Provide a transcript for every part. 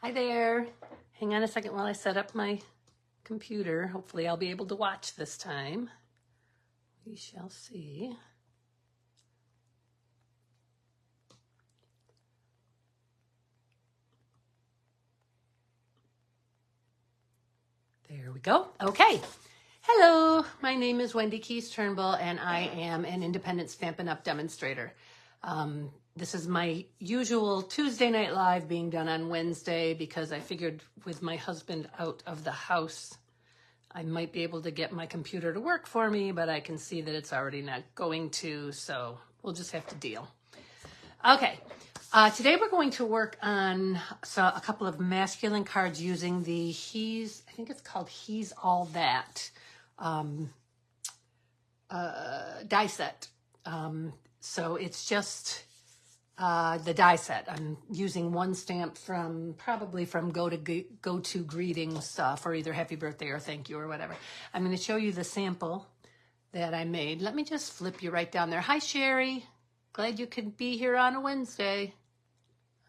Hi there. Hang on a second while I set up my computer. Hopefully I'll be able to watch this time. We shall see. There we go. Okay. Hello, my name is Wendy Keys Turnbull, and I am an independent Stampin' Up! Demonstrator. This is my usual Tuesday Night Live being done on Wednesday because I figured with my husband out of the house, I might be able to get my computer to work for me, but I can see that it's already not going to, so we'll just have to deal. Okay, today we're going to work on a couple of masculine cards using the I think it's called He's All That die set. So it's just the die set. I'm using one stamp probably from Go To Greetings for either happy birthday or thank you or whatever. I'm going to show you the sample that I made. Let me just flip you right down there. Hi, Sherry. Glad you could be here on a Wednesday.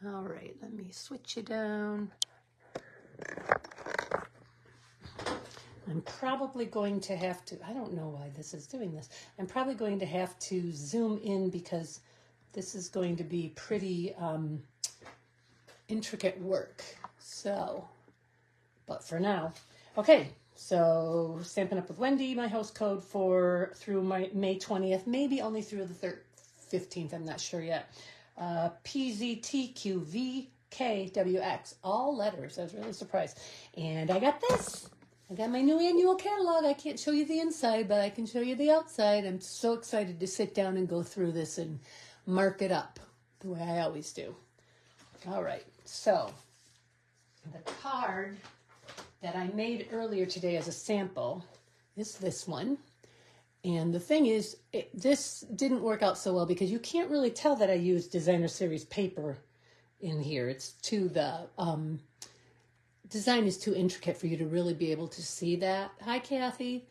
All right, let me switch you down. I'm probably going to have to, I don't know why this is doing this. I'm probably going to have to zoom in because this is going to be pretty intricate work. So, but for now. Okay, so Stampin' Up! With Wendy, my host code through May 20th, maybe only through the 15th, I'm not sure yet. PZTQVKWX, all letters. I was really surprised. And I got this. I got my new annual catalog. I can't show you the inside, but I can show you the outside. I'm so excited to sit down and go through this and mark it up the way I always do. All right, so the card that I made earlier today as a sample is this one. And the thing is, this didn't work out so well because you can't really tell that I used designer series paper in here. It's design is too intricate for you to really be able to see that. Hi, Kathy.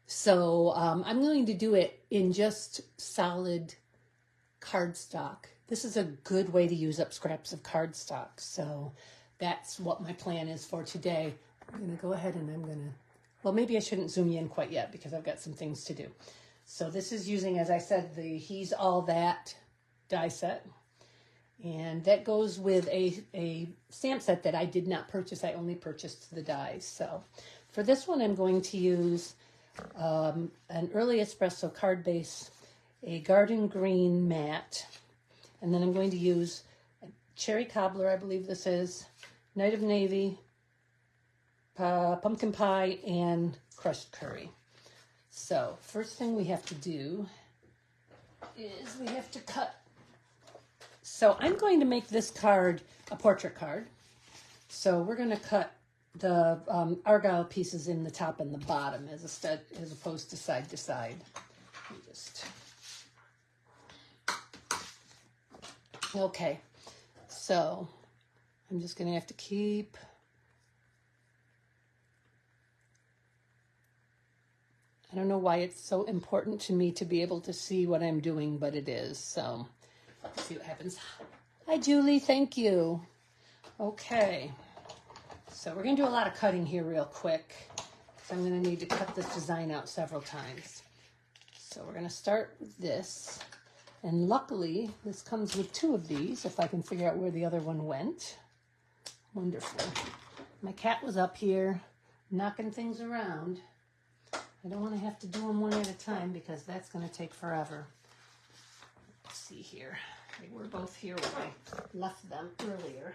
So I'm going to do it in just solid cardstock. This is a good way to use up scraps of cardstock. So that's what my plan is for today. I'm going to go ahead and well, maybe I shouldn't zoom you in quite yet because I've got some things to do. So this is using, as I said, the He's All That die set. And that goes with a stamp set that I did not purchase. I only purchased the dies. So for this one, I'm going to use an early espresso card base, a garden green matte, and then I'm going to use a cherry cobbler, I believe this is, Night of Navy, pumpkin pie, and crushed curry. So first thing we have to do is we have to cut. So I'm going to make this card a portrait card. So we're going to cut the argyle pieces in the top and the bottom as opposed to side to side. Okay, so I'm just going to have to keep I don't know why it's so important to me to be able to see what I'm doing, but it is. So let's see what happens. Hi, Julie. Thank you. Okay. So we're going to do a lot of cutting here real quick because I'm going to need to cut this design out several times. So we're going to start with this. And luckily, this comes with two of these, if I can figure out where the other one went. Wonderful. My cat was up here knocking things around. I don't want to have to do them one at a time because that's going to take forever. Let's see here. They were both here when I left them earlier.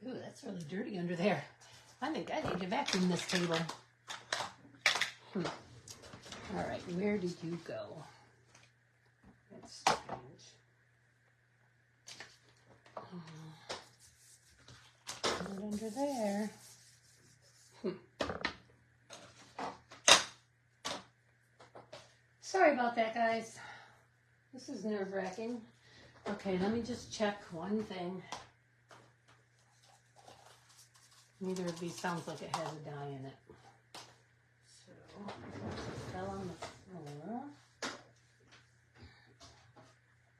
Ooh, that's really dirty under there. I think I need to vacuum this table. All right, where did you go? That's strange. Not under there. Sorry about that, guys. This is nerve-wracking. Okay, let me just check one thing. Neither of these sounds like it has a die in it. So, it fell on the floor.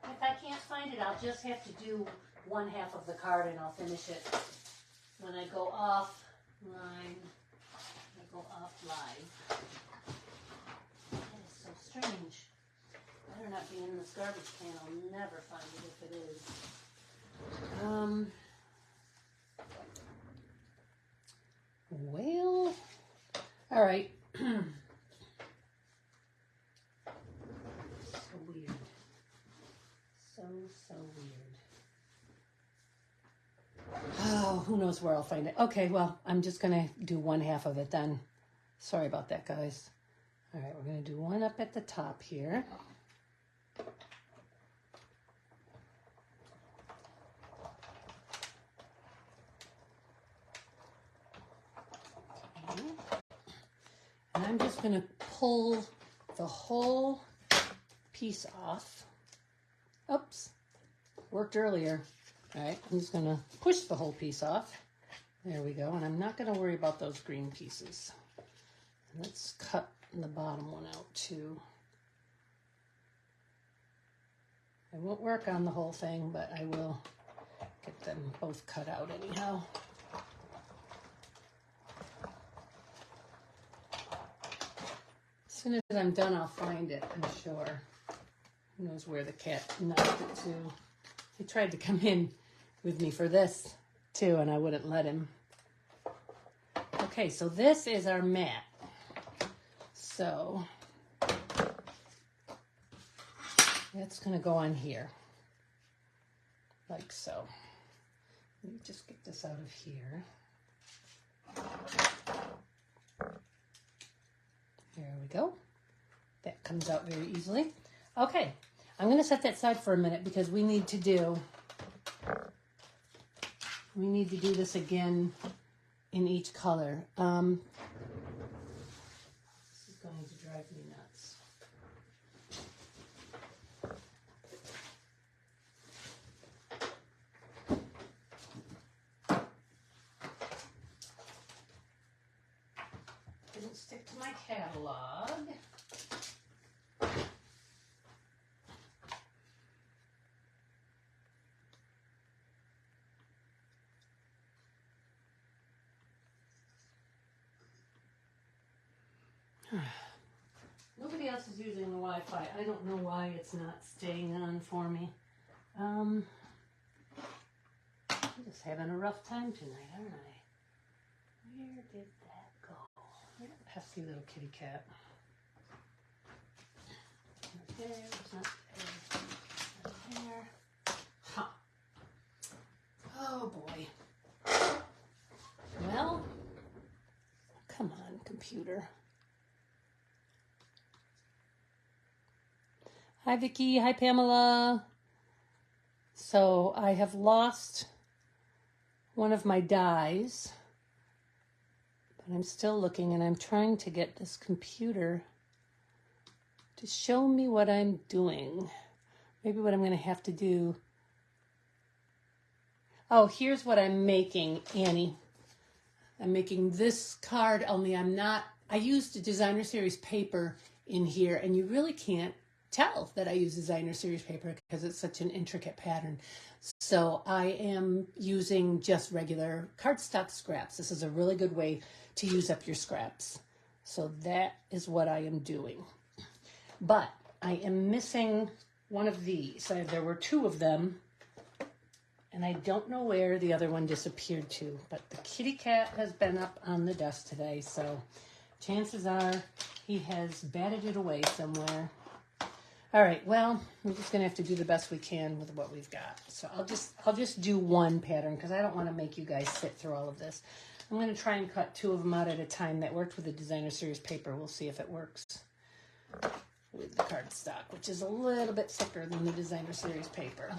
If I can't find it, I'll just have to do one half of the card and I'll finish it when I go offline, I go off live. That is so strange. Better not be in this garbage can. I'll never find it if it is. Well, all right. So weird. So weird. Oh, who knows where I'll find it. Okay, well, I'm just going to do one half of it then. Sorry about that, guys. All right, we're going to do one up at the top here. Okay. And I'm just going to pull the whole piece off. Oops, worked earlier. All right, I'm just going to push the whole piece off. There we go. And I'm not going to worry about those green pieces. Let's cut the bottom one out too. I won't work on the whole thing, but I will get them both cut out anyhow. As soon as I'm done, I'll find it, I'm sure. Who knows where the cat knocked it to. He tried to come in with me for this too, and I wouldn't let him. Okay, so this is our mat. So that's going to go on here, like so. Let me just get this out of here. There we go. That comes out very easily. Okay, I'm going to set that aside for a minute because we need to do this again in each color. This is going to drive me nuts. Didn't stick to my catalog. Nobody else is using the Wi-Fi. I don't know why it's not staying on for me. I'm just having a rough time tonight, aren't I? Where did that go? Where that pesky little kitty cat? Not there, it's not there, not there. Huh. Oh boy. Well, come on, computer. Hi, Vicki. Hi, Pamela. So I have lost one of my dies, but I'm still looking, and I'm trying to get this computer to show me what I'm doing. Maybe what I'm going to have to do. Oh, here's what I'm making, Annie. I'm making this card, only I used a designer series paper in here, and you really can't tell that I use designer series paper because it's such an intricate pattern. So I am using just regular cardstock scraps. This is a really good way to use up your scraps. So that is what I am doing. But I am missing one of these. There were two of them, and I don't know where the other one disappeared to, but the kitty cat has been up on the desk today, so chances are he has batted it away somewhere. All right, well, we're just gonna have to do the best we can with what we've got. So I'll just do one pattern because I don't want to make you guys sit through all of this. I'm gonna try and cut two of them out at a time. That worked with the designer series paper. We'll see if it works with the cardstock, which is a little bit thicker than the designer series paper.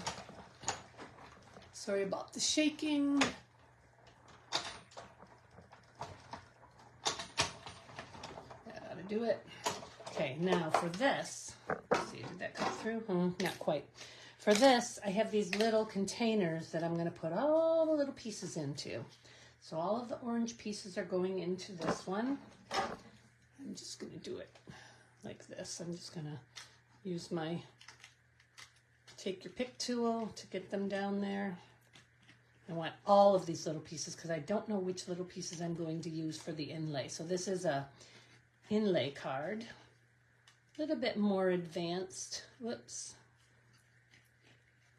Sorry about the shaking. That ought to do it. Okay, now for this, let's see, did that come through? Not quite. For this, I have these little containers that I'm going to put all the little pieces into. So all of the orange pieces are going into this one. I'm just going to do it like this. I'm just going to use my take your pick tool to get them down there. I want all of these little pieces because I don't know which little pieces I'm going to use for the inlay. So this is a inlay card, a little bit more advanced. Whoops.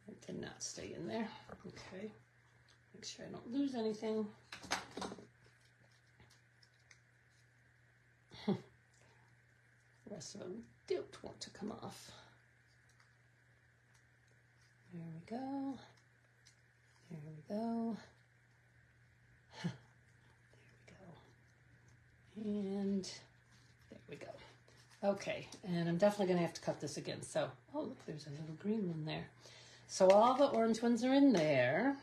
It did not stay in there. Okay. Make sure I don't lose anything. The rest of them don't want to come off. There we go. There we go. There we go. And there we go. Okay, and I'm definitely going to have to cut this again. So, oh, look, there's a little green one there. So all the orange ones are in there.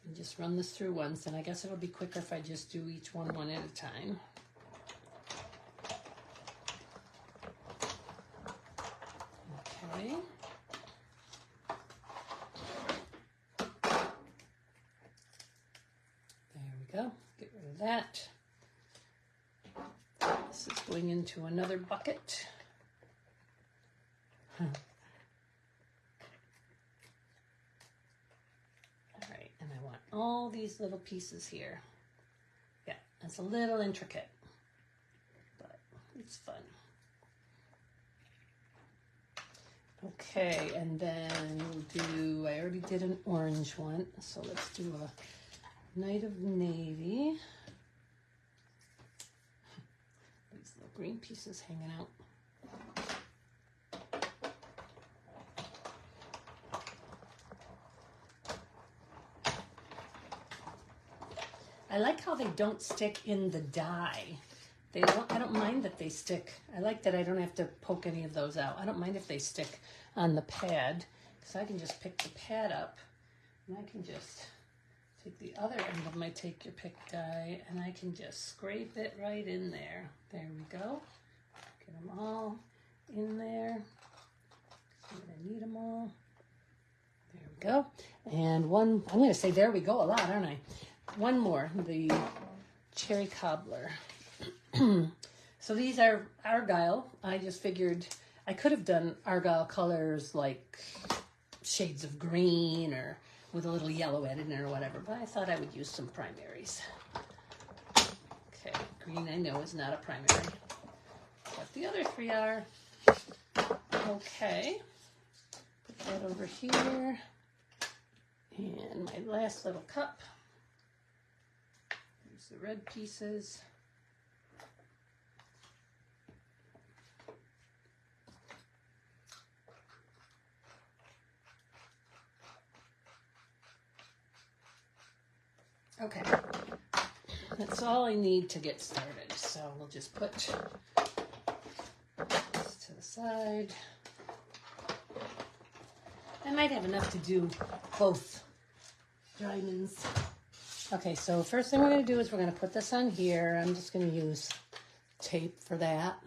And just run this through once, and I guess it'll be quicker if I just do each one at a time. Okay. There we go. Get rid of that. This is going into another bucket. All right, and I want all these little pieces here. Yeah, it's a little intricate, but it's fun. Okay, and then we'll do, I already did an orange one, so let's do a Night of Navy. These little green pieces hanging out. I like how they don't stick in the die. I don't mind that they stick. I like that I don't have to poke any of those out. I don't mind if they stick on the pad, because I can just pick the pad up, and I can just take the other end of my Take Your Pick die, and I can just scrape it right in there. There we go. Get them all in there. I'm going to need them all. There we go. And one, I'm going to say there we go a lot, aren't I? One more, the Cherry Cobbler. So these are Argyle. I just figured I could have done Argyle colors like shades of green or with a little yellow added in or whatever, but I thought I would use some primaries. Okay, green I know is not a primary, but the other three are. Okay, put that over here. And my last little cup. Here's the red pieces. Okay, that's all I need to get started. So we'll just put this to the side. I might have enough to do both diamonds. Okay, so first thing we're going to do is we're going to put this on here. I'm just going to use tape for that.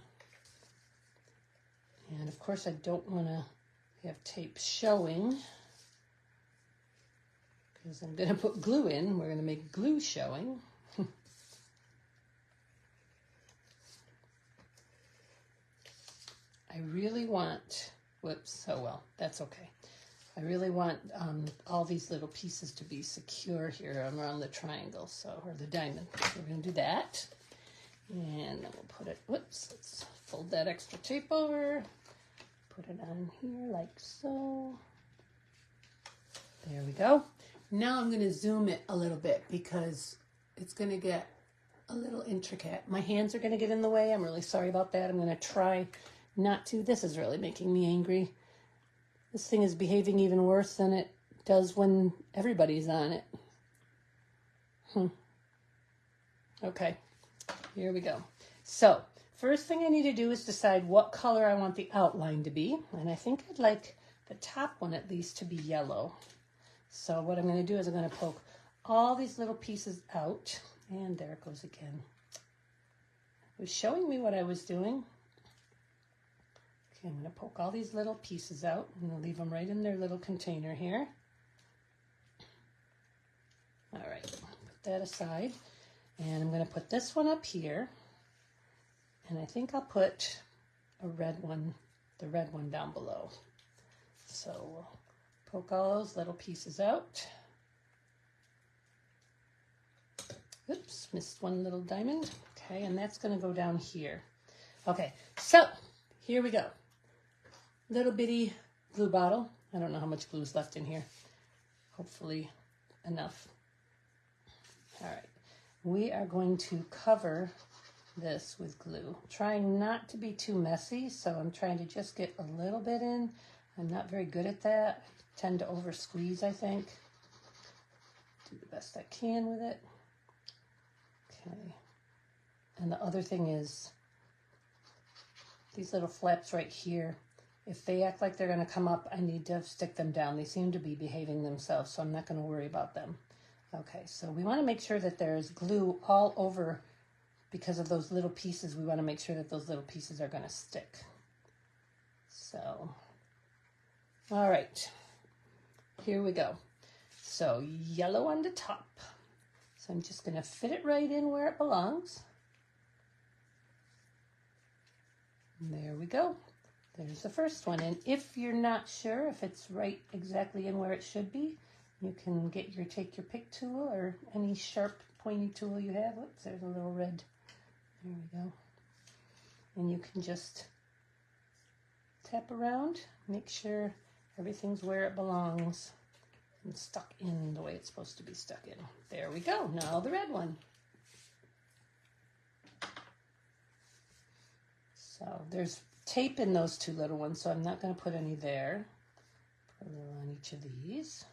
And of course I don't want to have tape showing, because I'm going to put glue in. We're going to make glue showing. I really want, whoops, oh well, that's okay. I really want all these little pieces to be secure here around the triangle, so, or the diamond. So we're going to do that. And then we'll put it, whoops, let's fold that extra tape over. Put it on here like so. There we go. Now I'm going to zoom it a little bit because it's going to get a little intricate. My hands are going to get in the way. I'm really sorry about that. I'm going to try not to. This is really making me angry. This thing is behaving even worse than it does when everybody's on it. Okay, here we go. So, first thing I need to do is decide what color I want the outline to be. And I think I'd like the top one at least to be yellow. So what I'm going to do is I'm going to poke all these little pieces out. And there it goes again. It was showing me what I was doing. Okay, I'm going to poke all these little pieces out. I'm going to leave them right in their little container here. All right, put that aside. And I'm going to put this one up here. And I think I'll put a red one, the red one down below. So we'll poke all those little pieces out. Just missed one little diamond. Okay, and that's going to go down here. Okay, so here we go. Little bitty glue bottle. I don't know how much glue is left in here. Hopefully enough. All right, we are going to cover this with glue. Trying not to be too messy, so I'm trying to just get a little bit in. I'm not very good at that. I tend to over squeeze, I think. Do the best I can with it. Okay. And the other thing is these little flaps right here. If they act like they're going to come up, I need to stick them down. They seem to be behaving themselves, so I'm not going to worry about them. Okay, so we want to make sure that there's glue all over because of those little pieces. We want to make sure that those little pieces are going to stick. So, all right, here we go. So yellow on the top. So I'm just going to fit it right in where it belongs. And there we go. There's the first one. And if you're not sure if it's right exactly in where it should be, you can take your pick tool or any sharp pointy tool you have. Oops, there's a little red. There we go. And you can just tap around, make sure everything's where it belongs and stuck in the way it's supposed to be stuck in. There we go. Now the red one. So there's tape in those two little ones, so I'm not going to put any there. Put a little on each of these.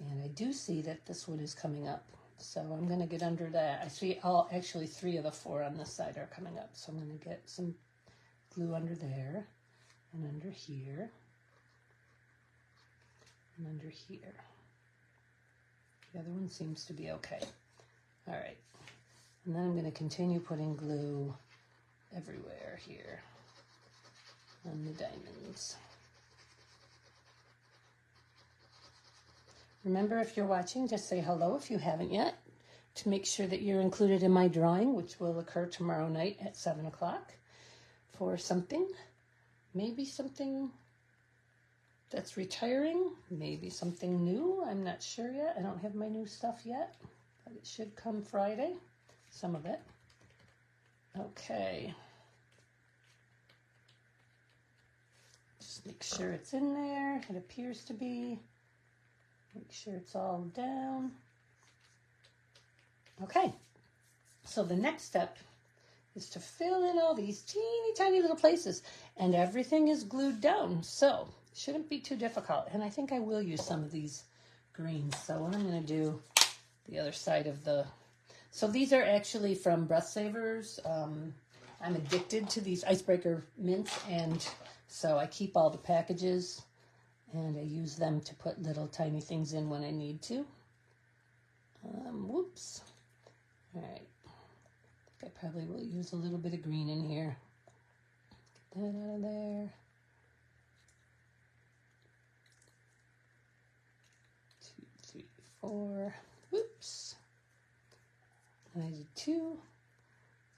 And I do see that this one is coming up, so I'm going to get under that. I see actually 3 of the 4 on this side are coming up, so I'm going to get some glue under there and under here and under here. The other one seems to be okay. All right, and then I'm going to continue putting glue everywhere here on the diamonds. Remember, if you're watching, just say hello if you haven't yet, to make sure that you're included in my drawing, which will occur tomorrow night at 7 o'clock for something. Maybe something that's retiring, maybe something new. I'm not sure yet. I don't have my new stuff yet, but it should come Friday, some of it. Okay. Just make sure it's in there. It appears to be. Make sure it's all down. Okay, so the next step is to fill in all these teeny tiny little places, and everything is glued down, so it shouldn't be too difficult. And I think I will use some of these greens. So what I'm going to do, the other side of the, so these are actually from Breath Savers. I'm addicted to these icebreaker mints, and so I keep all the packages. And I use them to put little tiny things in when I need to. Whoops. All right. I think I probably will use a little bit of green in here. Get that out of there. 2, 3, 4. Whoops. And I did 2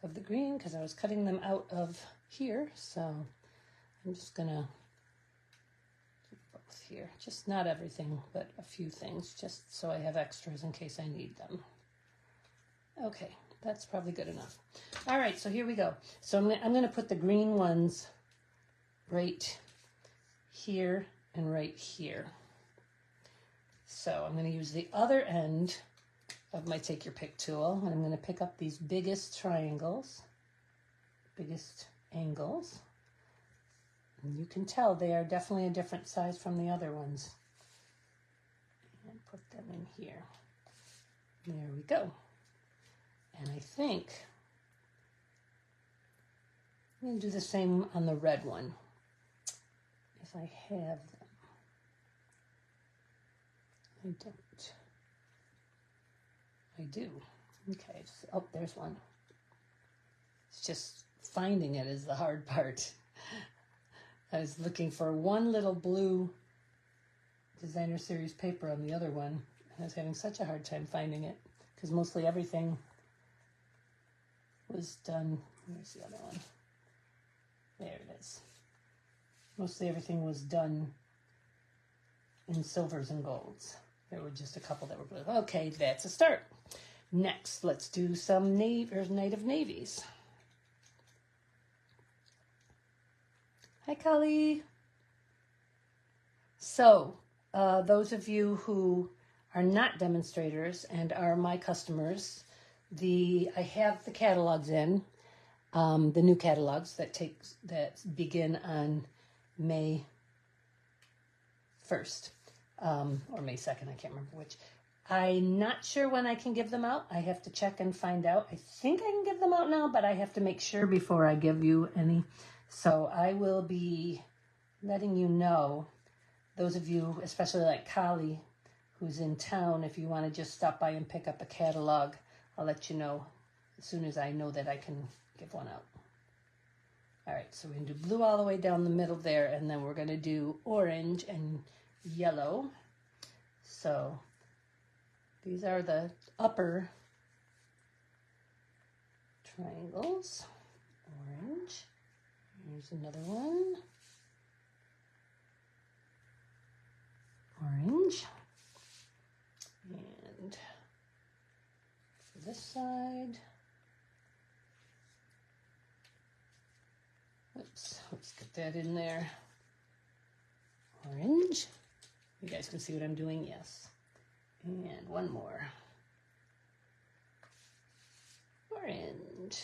of the green because I was cutting them out of here. So I'm just going to here, just not everything, but a few things, just so I have extras in case I need them. Okay, that's probably good enough. All right, so here we go. So I'm going to put the green ones right here and right here. So I'm going to use the other end of my take your pick tool, and I'm going to pick up these biggest triangles, biggest angles. And you can tell they are definitely a different size from the other ones. And put them in here. There we go. And I think I'm going to do the same on the red one, if I have them. I don't. I do. Okay, so, oh, there's one. It's just finding it is the hard part. I was looking for one little blue Designer Series paper on the other one. I was having such a hard time finding it because mostly everything was done. Where's the other one? There it is. Mostly everything was done in silvers and golds. There were just a couple that were blue. Okay, that's a start. Next, let's do some native navies. Hi, Kali. So, those of you who are not demonstrators and are my customers, I have the catalogs in, the new catalogs that begin on May 1st, or May 2nd, I can't remember which. I'm not sure when I can give them out. I have to check and find out. I think I can give them out now, but I have to make sure before I give you any. So I will be letting you know, those of you, especially like Kali, who's in town, if you want to just stop by and pick up a catalog, I'll let you know as soon as I know that I can give one out. All right, so we're going to do blue all the way down the middle there, and then we're going to do orange and yellow. So these are the upper triangles. Orange. Here's another one. Orange. And for this side. Oops, let's get that in there. Orange. You guys can see what I'm doing, yes. And one more. Orange.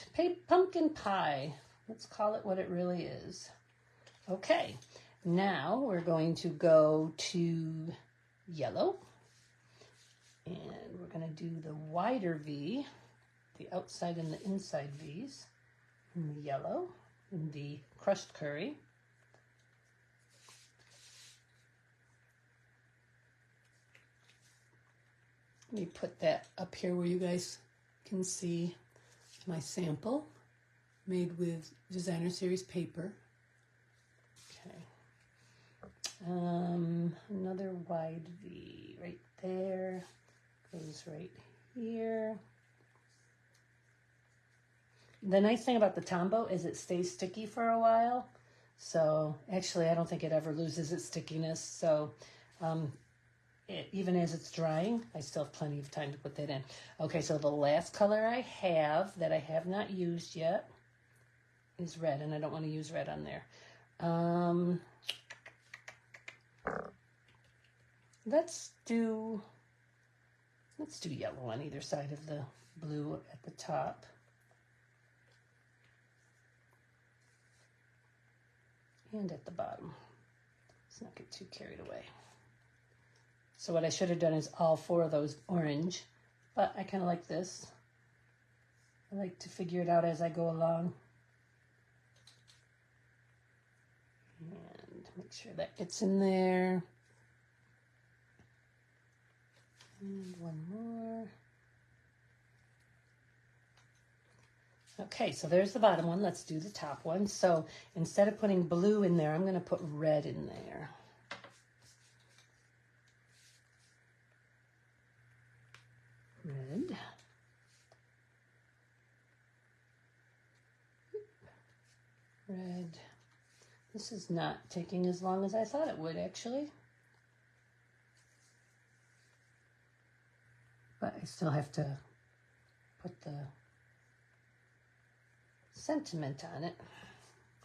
Pumpkin pie. Let's call it what it really is. Okay, now we're going to go to yellow. And we're going to do the wider V, the outside and the inside V's, in the yellow, in the crushed curry. Let me put that up here where you guys can see my sample made with designer series paper. Okay. Another wide V right there, goes right here. The nice thing about the Tombow is it stays sticky for a while. So actually I don't think it ever loses its stickiness. So even as it's drying, I still have plenty of time to put that in. Okay, so the last color I have that I have not used yet is red, and I don't want to use red on there. Let's do yellow on either side of the blue at the top. And at the bottom. Let's not get too carried away. So what I should have done is all four of those orange, but I kind of like this. I like to figure it out as I go along. And make sure that gets in there. And one more. Okay, so there's the bottom one. Let's do the top one. So instead of putting blue in there, I'm going to put red in there. Red. Red. This is not taking as long as I thought it would, actually. But I still have to put the sentiment on it.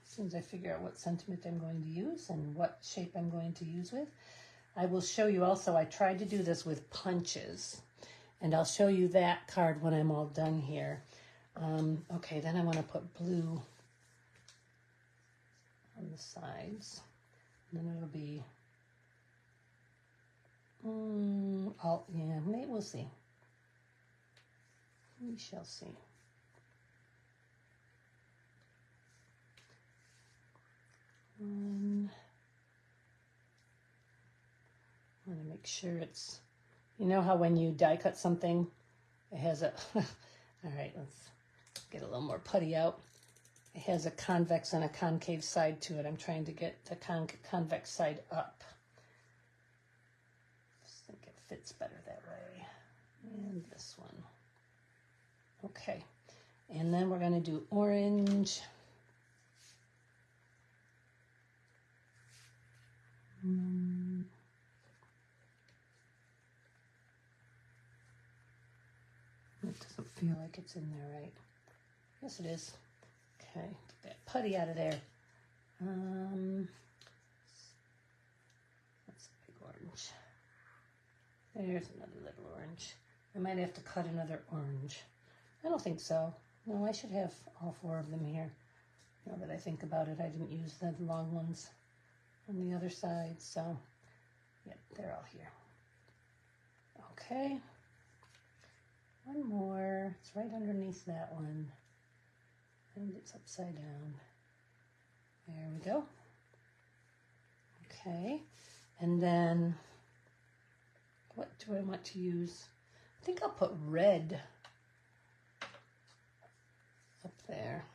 As soon as I figure out what sentiment I'm going to use and what shape I'm going to use with. I will show you also, I tried to do this with punches. And I'll show you that card when I'm all done here. Okay, then I want to put blue on the sides. And then it'll be, yeah, maybe we'll see. We shall see. I want to make sure it's, you know how when you die cut something, it has a, all right, let's get a little more putty out. It has a convex and a concave side to it. I'm trying to get the convex side up. I just think it fits better that way. And this one. Okay, and then we're going to do orange. It doesn't feel like it's in there right. Yes, it is. Okay, get that putty out of there. That's a big orange. There's another little orange. I might have to cut another orange. I don't think so. No, I should have all 4 of them here. Now that I think about it, I didn't use the long ones on the other side, so yeah, they're all here. Okay. One more. It's right underneath that one. And it's upside down. There we go. Okay. And then, what do I want to use? I think I'll put red up there.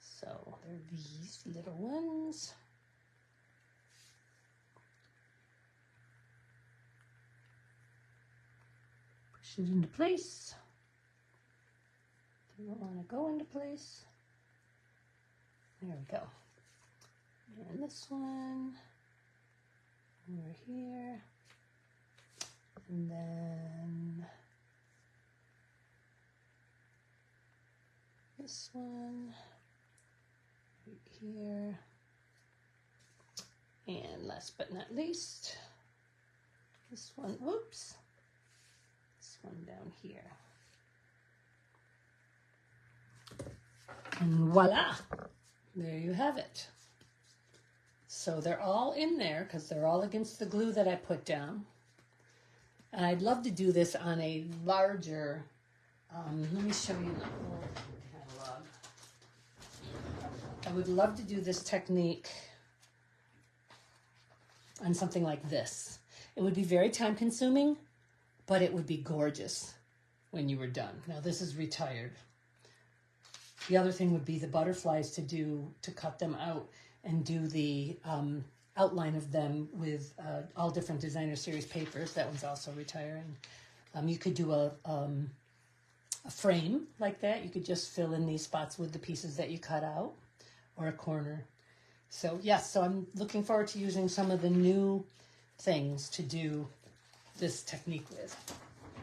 So they're these little ones. Push it into place. Don't want to go into place. There we go. And this one over here. And then this one right here. And last but not least, this one, whoops, this one down here. And voila, there you have it. So they're all in there because they're all against the glue that I put down. And I'd love to do this on a larger, let me show you the whole catalog. I would love to do this technique on something like this. It would be very time consuming, but it would be gorgeous when you were done. Now this is retired. The other thing would be the butterflies to cut them out and do the outline of them with all different designer series papers. That one's also retiring. You could do a frame like that. You could just fill in these spots with the pieces that you cut out, or a corner. So yes, so I'm looking forward to using some of the new things to do this technique with.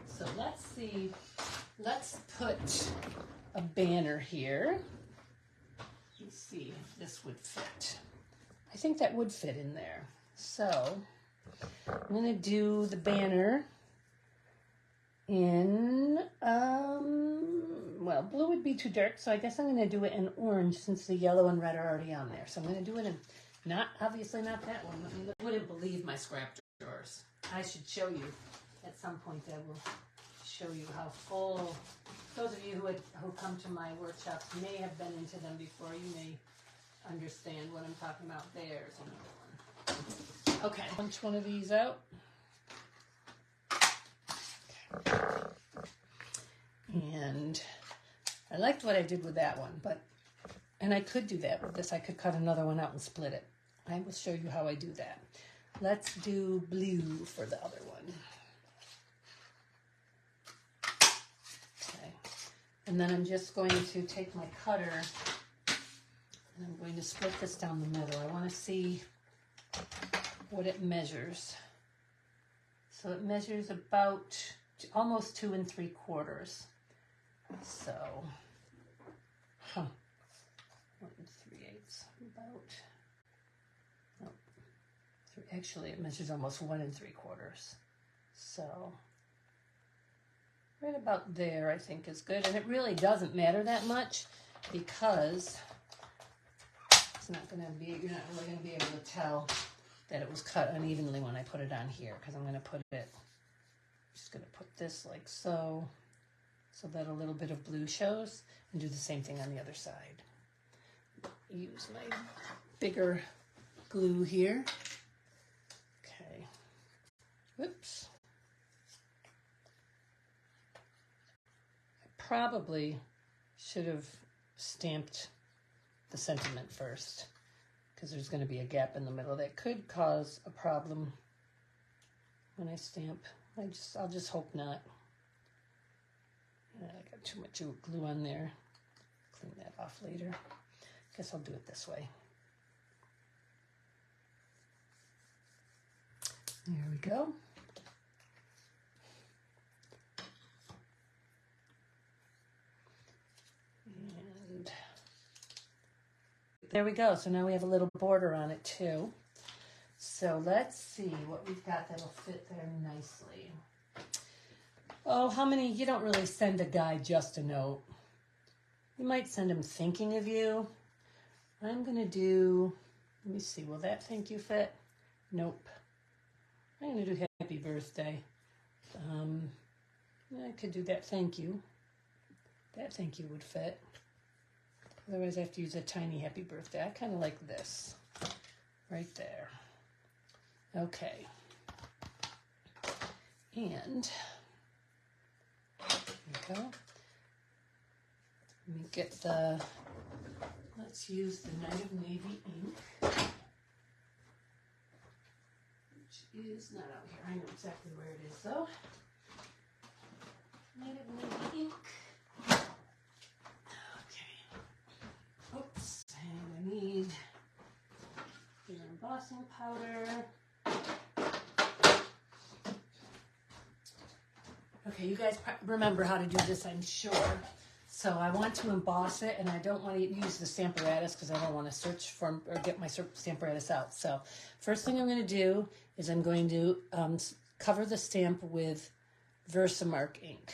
So let's see, let's put a banner here. Let's see if this would fit. I think that would fit in there. So I'm gonna do the banner in, well, blue would be too dark, so I guess I'm gonna do it in orange since the yellow and red are already on there. So I'm gonna do it in, obviously not that one. I mean, I wouldn't believe my scrap drawers. I should show you at some point. I will show you how full. Those of you who come to my workshops may have been into them before. You may understand what I'm talking about. There's another one. Okay, punch one of these out. Okay. And I liked what I did with that one, and I could do that with this. I could cut another one out and split it. I will show you how I do that. Let's do blue for the other one. Okay. And then I'm just going to take my cutter and I'm going to split this down the middle. I want to see what it measures. So it measures about almost 2 3/4. So, 1 3/8, about, no, actually it measures almost 1 3/4. So, right about there I think is good. And it really doesn't matter that much because it's not going to be, you're not really going to be able to tell that it was cut unevenly when I put it on here, because I'm going to put it, just going to put this like so that a little bit of blue shows, and do the same thing on the other side. Use my bigger glue here. Okay. Whoops. I probably should have stamped the sentiment first, because there's going to be a gap in the middle that could cause a problem when I stamp. I'll just hope not. I got too much glue on there. Clean that off later. Guess I'll do it this way. There we go. There we go. So now we have a little border on it too. So let's see what we've got that'll fit there nicely. Oh, how many? You don't really send a guy just a note. You might send him thinking of you. I'm going to do, let me see, will that thank you fit? Nope. I'm going to do happy birthday. I could do that thank you. That thank you would fit. Otherwise I have to use a tiny happy birthday. I kind of like this. Right there. Okay. And, there we go. Let me get the, let's use the Night of Navy ink, which is not out here. I know exactly where it is though. Night of Navy ink. Okay. Oops. And I need your embossing powder. Okay, you guys remember how to do this, I'm sure. So I want to emboss it, and I don't want to use the Stamparatus because I don't want to search for or get my Stamparatus out. So first thing I'm going to do is I'm going to cover the stamp with Versamark ink.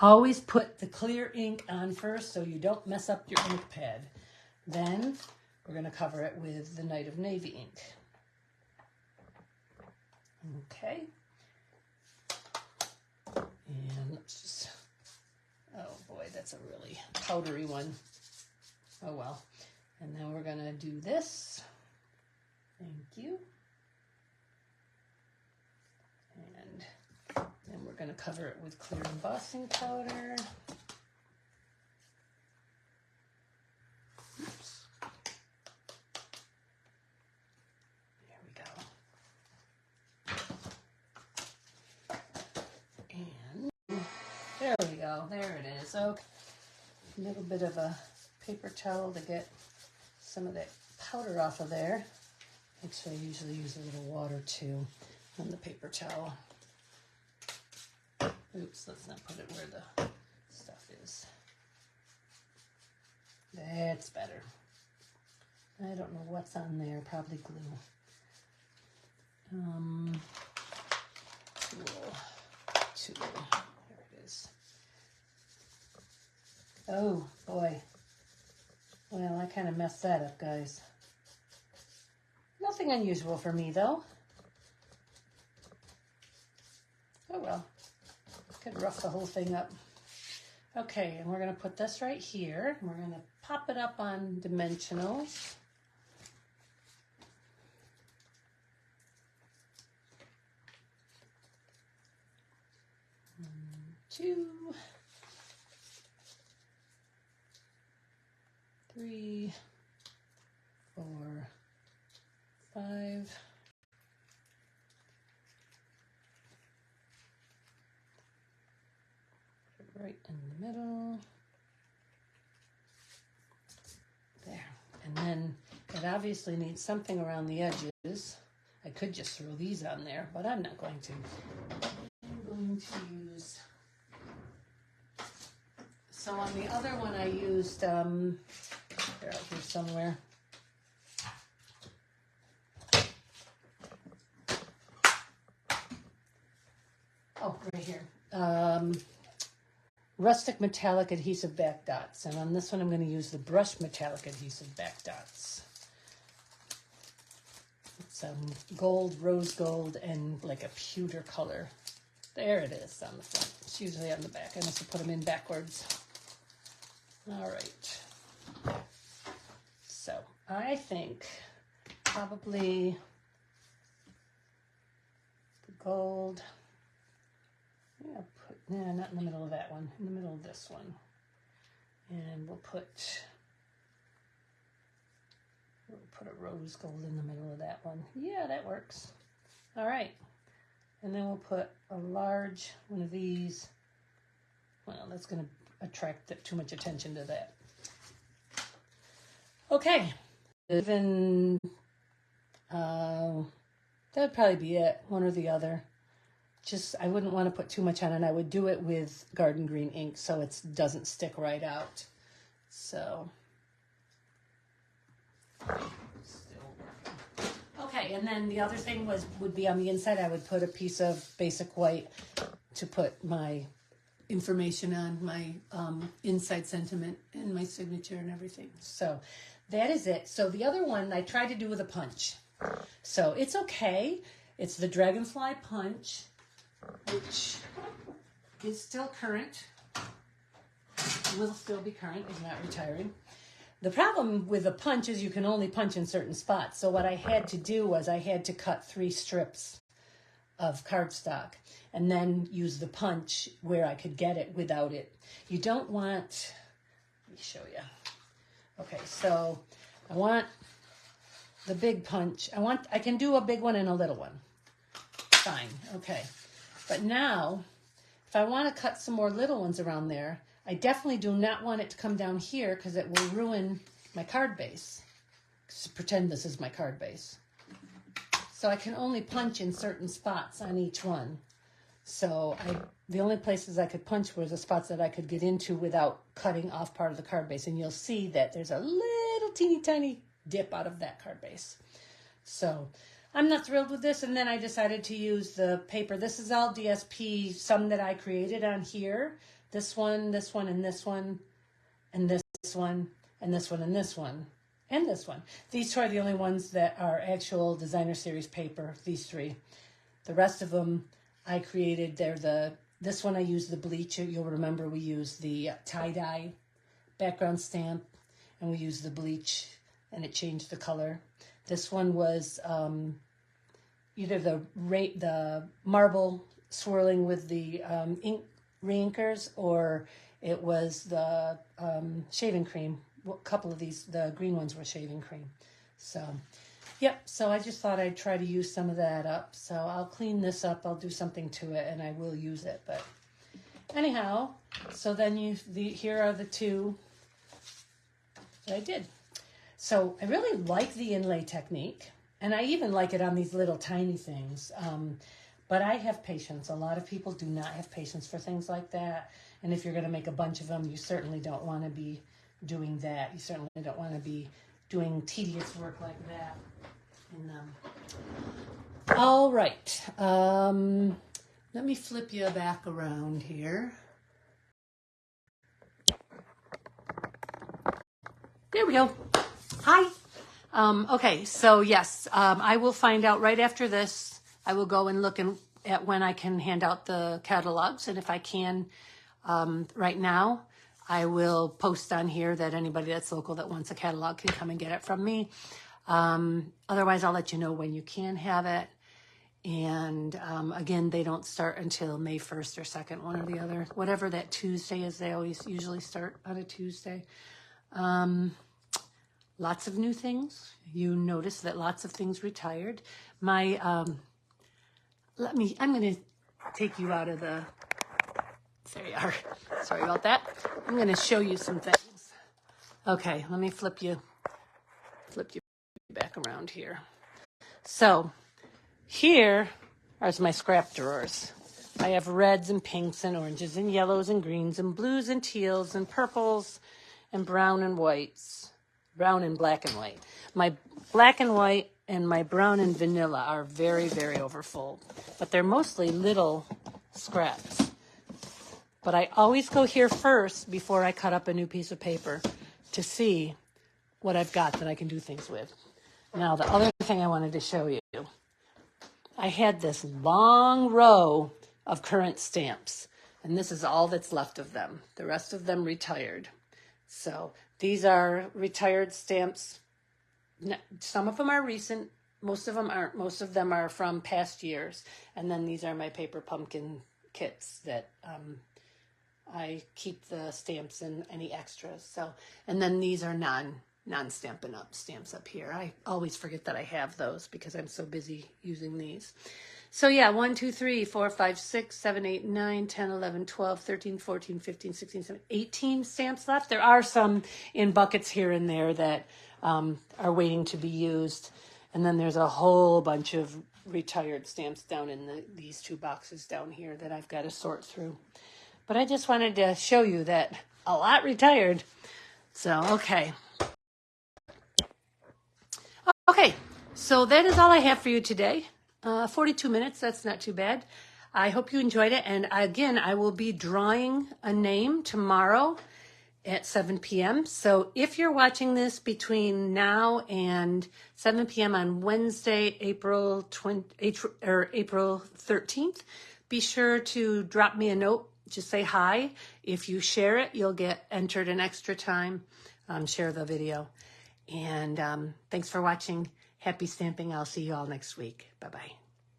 Always put the clear ink on first so you don't mess up your ink pad. Then we're going to cover it with the Night of Navy ink. Okay. And let's just, oh boy, that's a really powdery one. Oh well. And then we're going to do this. Thank you. And then we're going to cover it with clear embossing powder. Oops. There we go. And there we go. There it is. Okay. A little bit of a paper towel to get some of that powder off of there. Actually, I usually use a little water too on the paper towel. Oops, let's not put it where the stuff is. That's better. I don't know what's on there, probably glue. Tool. There it is. Oh boy. Well, I kind of messed that up, guys. Nothing unusual for me, though. Oh well. Could rough the whole thing up. Okay, and we're going to put this right here. We're going to pop it up on dimensionals. Two, 3, 4, 5. Right in the middle. There. And then it obviously needs something around the edges. I could just throw these on there, but I'm not going to. I'm going to use... So on the other one I used, they're out here somewhere. Oh, right here. Rustic metallic adhesive back dots. And on this one I'm going to use the brush metallic adhesive back dots. It's gold, rose gold, and like a pewter color. There it is on the front. It's usually on the back. I must have put them in backwards. All right. So I think probably the gold. Yeah, nah, not in the middle of that one. In the middle of this one. And we'll put a rose gold in the middle of that one. Yeah, that works. All right. And then we'll put a large one of these. Well, that's going to attract too much attention to that. Okay. Even, that would probably be it. One or the other. I wouldn't want to put too much on it. I would do it with garden green ink so it doesn't stick right out. So, okay, and then the other thing would be on the inside, I would put a piece of basic white to put my information on, my inside sentiment and my signature and everything. So that is it. So the other one I tried to do with a punch. So it's okay. It's the Dragonfly Punch, which is still current. Will still be current, is not retiring. The problem with a punch is you can only punch in certain spots. So what I had to do was I had to cut 3 strips of cardstock and then use the punch where I could get it without it. You don't want, let me show you. Okay, so I want the big punch. I can do a big one and a little one. Fine, okay. But now, if I want to cut some more little ones around there, I definitely do not want it to come down here because it will ruin my card base. Just pretend this is my card base. So I can only punch in certain spots on each one. So the only places I could punch were the spots that I could get into without cutting off part of the card base. And you'll see that there's a little teeny tiny dip out of that card base. So I'm not thrilled with this. And then I decided to use the paper. This is all DSP, some that I created on here. This one, and this one, and this one, and this one, and this one, and this one, and this one. These 2 are the only ones that are actual designer series paper, these 3. The rest of them I created. This one I used the bleach. You'll remember we used the tie-dye background stamp, and we used the bleach, and it changed the color. This one was either the marble swirling with the ink reinkers, or it was the shaving cream. A couple of these, the green ones were shaving cream. So, yep, so I just thought I'd try to use some of that up. So I'll clean this up, I'll do something to it, and I will use it. But anyhow, so then here are the 2 that I did. So I really like the inlay technique, and I even like it on these little tiny things. But I have patience. A lot of people do not have patience for things like that. And if you're going to make a bunch of them, you certainly don't want to be doing that. You certainly don't want to be doing tedious work like that in them. All right. Let me flip you back around here. There we go. Hi. Okay, so yes, I will find out right after this. I will go and look at when I can hand out the catalogs. And if I can right now, I will post on here that anybody that's local that wants a catalog can come and get it from me. Otherwise, I'll let you know when you can have it. And again, they don't start until May 1st or 2nd, one or the other. Whatever that Tuesday is, they always usually start on a Tuesday. Lots of new things. You notice that lots of things retired. I'm going to take you out of the, there you are. Sorry about that. I'm going to show you some things. Okay, let me flip you back around here. So here are my scrap drawers. I have reds and pinks and oranges and yellows and greens and blues and teals and purples and brown and whites, brown and black and white. My black and white and my brown and vanilla are very, very overfull, but they're mostly little scraps. But I always go here first before I cut up a new piece of paper to see what I've got that I can do things with. Now, the other thing I wanted to show you, I had this long row of current stamps, and this is all that's left of them. The rest of them retired. So these are retired stamps. Some of them are recent, most of them aren't. Most of them are from past years. And then these are my paper pumpkin kits that I keep the stamps and any extras. So, and then these are non-Stampin' Up! Stamps up here. I always forget that I have those because I'm so busy using these. So yeah, 1, 2, 3, 4, 5, 6, 7, 8, 9, 10, 11, 12, 13, 14, 15, 16, 17, 18 stamps left. There are some in buckets here and there that are waiting to be used. And then there's a whole bunch of retired stamps down in these 2 boxes down here that I've got to sort through. But I just wanted to show you that a lot retired. So, okay. Okay, so that is all I have for you today. 42 minutes, that's not too bad. I hope you enjoyed it. And again, I will be drawing a name tomorrow at 7 p.m. So if you're watching this between now and 7 p.m. on Wednesday, April 13th, be sure to drop me a note. Just say hi. If you share it, you'll get entered an extra time. Share the video. And thanks for watching. Happy stamping. I'll see you all next week. Bye-bye.